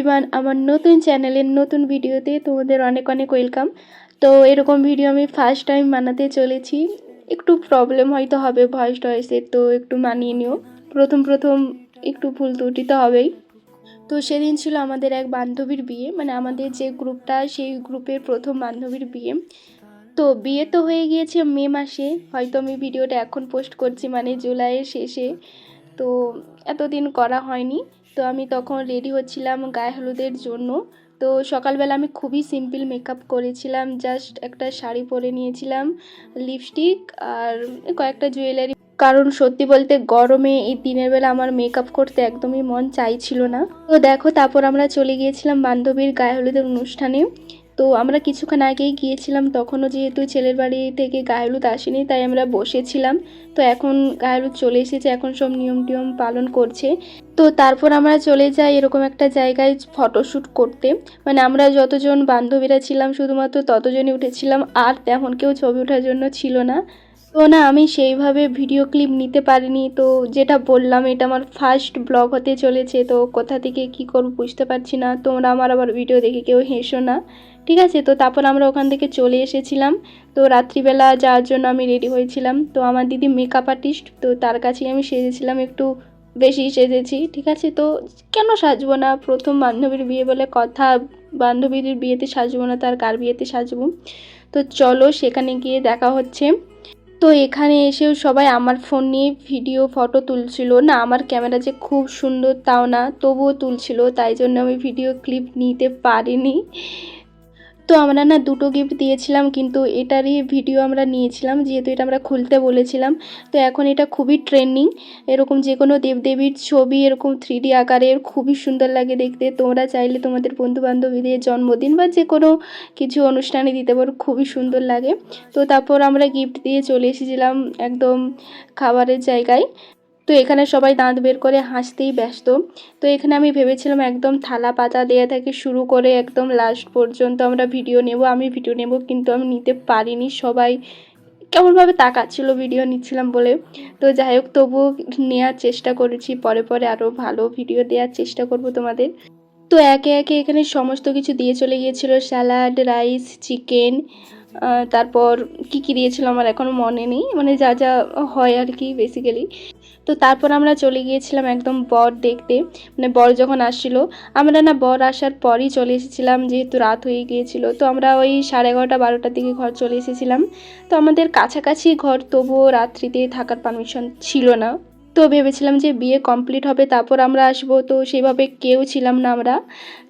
Everyone, আমার নতুন চ্যানেলের নতুন ভিডিওতে তোমাদের অনেক অনেক ওয়েলকাম। তো এরকম ভিডিও আমি ফার্স্ট টাইম বানাতে চলেছি। একটু প্রবলেম হয়তো হবে ভয়েসের, তো একটু মানিয়ে নিও। প্রথম একটু ভুল ত্রুটি তো হবেই। তো সেদিন ছিল আমাদের এক বান্ধবীর বিয়ে, মানে আমাদের যে গ্রুপটা সেই গ্রুপের প্রথম বান্ধবীর বিয়ে। তো বিয়ে তো হয়ে গিয়েছে মে মাসে, হয়তো আমি ভিডিওটা এখন পোস্ট করছি মানে জুলাইয়ের শেষে। তো এতদিন করা হয়নি। তো আমি তখন রেডি হচ্ছিলাম গায়ে হলুদের জন্য। তো সকালবেলা আমি খুবই সিম্পল মেকআপ করেছিলাম, জাস্ট একটা শাড়ি পরে নিয়েছিলাম, লিপস্টিক আর কয়েকটা জুয়েলারি। কারণ সত্যি বলতে গরমে এই দিনের বেলা আমার মেকআপ করতে একদমই মন চাইছিল না। তো দেখো, তারপর আমরা চলে গিয়েছিলাম বান্ধবীর গায়ে হলুদের অনুষ্ঠানে। তো আমরা কিছুক্ষণ আগেই গিয়েছিলাম, তখনও যেহেতু ছেলের বাড়ি থেকে গায়ে হলুদ আসেনি তাই আমরা বসেছিলাম। তো এখন গায়ে হলুদ চলে এসেছে, এখন সব নিয়ম টিয়ম পালন করছে। তো তারপর আমরা চলে যাই এরকম একটা জায়গায় ফটোশ্যুট করতে। মানে আমরা যতজন বান্ধবীরা ছিলাম শুধুমাত্র ততজনই উঠেছিলাম, আর তেমন কেউ ছবি ওঠার জন্য ছিল না। তো না, আমি সেইভাবে ভিডিও ক্লিপ নিতে পারিনি। তো যেটা বললাম, এটা আমার ফার্স্ট ব্লগ হতে চলেছে, তো কোথা থেকে কি করব বুঝতে পারছি না। তোমরা আমার আবার ভিডিও দেখে কেউ হেসো না, ঠিক আছে? তো তারপর আমরা ওখান থেকে চলে এসেছিলাম। তো রাত্রিবেলা যাওয়ার জন্য আমি রেডি হয়েছিলাম। তো আমার দিদি মেকআপ আর্টিস্ট, তো তার কাছেই আমি সেজেছিলাম, একটু বেশি সেজেছি, ঠিক আছে? তো কেন সাজবো না, প্রথম বান্ধবীর বিয়ে বলে কথা, বান্ধবীর বিয়েতে সাজবো না তার কার বিয়েতে সাজবো? তো চলো সেখানে গিয়ে দেখা হচ্ছে। তো এখানে এসেও সবাই আমার ফোন নিয়ে ভিডিও ফটো তুলছিল। না, আমার ক্যামেরা যে খুব সুন্দর তাও না, তবুও তুলছিল, তাই জন্য আমি ভিডিও ক্লিপ নিতে পারিনি। তো আমরা না দুটো গিফট দিয়েছিলাম, কিন্তু এটারই ভিডিও আমরা নিয়েছিলাম যেহেতু এটা আমরা খুলতে বলেছিলাম। তো এখন এটা খুবই ট্রেন্ডিং, এরকম যে কোনো দেবদেবীর ছবি এরকম 3D আকারের খুবই সুন্দর লাগে দেখতে। তোমরা চাইলে তোমাদের বন্ধুবান্ধবীদের জন্মদিন বা যে কোনো কিছু অনুষ্ঠানে দিতে পারো, খুবই সুন্দর লাগে। তো তারপর আমরা গিফট দিয়ে চলে এসেছিলাম একদম খাবারের জায়গায়। তো এখানে সবাই দাঁত বের করে হাসতেই ব্যস্ত। তো এখানে আমি ভেবেছিলাম একদম থালা পাতা দেওয়া থেকে শুরু করে একদম লাস্ট পর্যন্ত আমরা ভিডিও নেব, আমি ভিডিও নেব, কিন্তু আমি নিতে পারিনি। সবাই কেমনভাবে তাকাচ্ছিল ভিডিও নিচ্ছিলাম বলে। তো যাই হোক, তবুও নেওয়ার চেষ্টা করেছি, পরে পরে আরও ভালো ভিডিও দেওয়ার চেষ্টা করব তোমাদের। তো একে একে এখানে সমস্ত কিছু দিয়ে চলে গিয়েছিল, স্যালাড, রাইস, চিকেন, তারপর কি দিয়েছিল আমার এখনও মনে নেই, মানে যা যা হয় আর কি বেসিক্যালি। তো তারপর আমরা চলে গিয়েছিলাম একদম বর দেখতে, মানে বর যখন আসছিল। আমরা না বর আসার পরই চলে এসেছিলাম, যেহেতু রাত হয়ে গিয়েছিল। তো আমরা ওই 11:30 12টার দিকে ঘর চলে এসেছিলাম। তো আমাদের কাছাকাছি ঘর, তবুও রাত্রিতে থাকার পারমিশন ছিল না। তো ভেবেছিলাম যে বিয়ে কমপ্লিট হবে তারপর আমরা আসবো, তো সেভাবে কেউ ছিলাম না আমরা।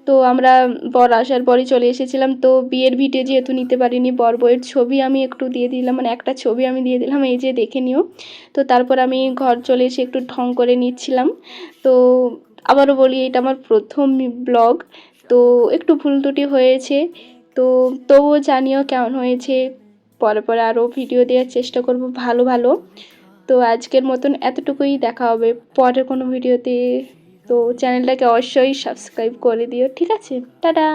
তো আমরা বর আসার পরই চলে এসেছিলাম। তো বিয়ের ভিডিও যেহেতু নিতে পারিনি, বর বউয়ের ছবি আমি একটু দিয়ে দিলাম, মানে একটা ছবি আমি দিয়ে দিলাম, এই যে দেখে নিও। তো তারপর আমি ঘর চলে এসে একটু ঢং করে নিচ্ছিলাম। তো আবারও বলি, এটা আমার প্রথম ব্লগ, তো একটু ভুল ত্রুটি হয়েছে। তো তবুও জানিও কেমন হয়েছে, পরে পরে আরও ভিডিও দেওয়ার চেষ্টা করব ভালো ভালো। তো আজকের মতন এতটুকুই, দেখা হবে পরের কোনো ভিডিওতে। তো চ্যানেলটাকে অবশ্যই সাবস্ক্রাইব করে দিও, ঠিক আছে? টাটা।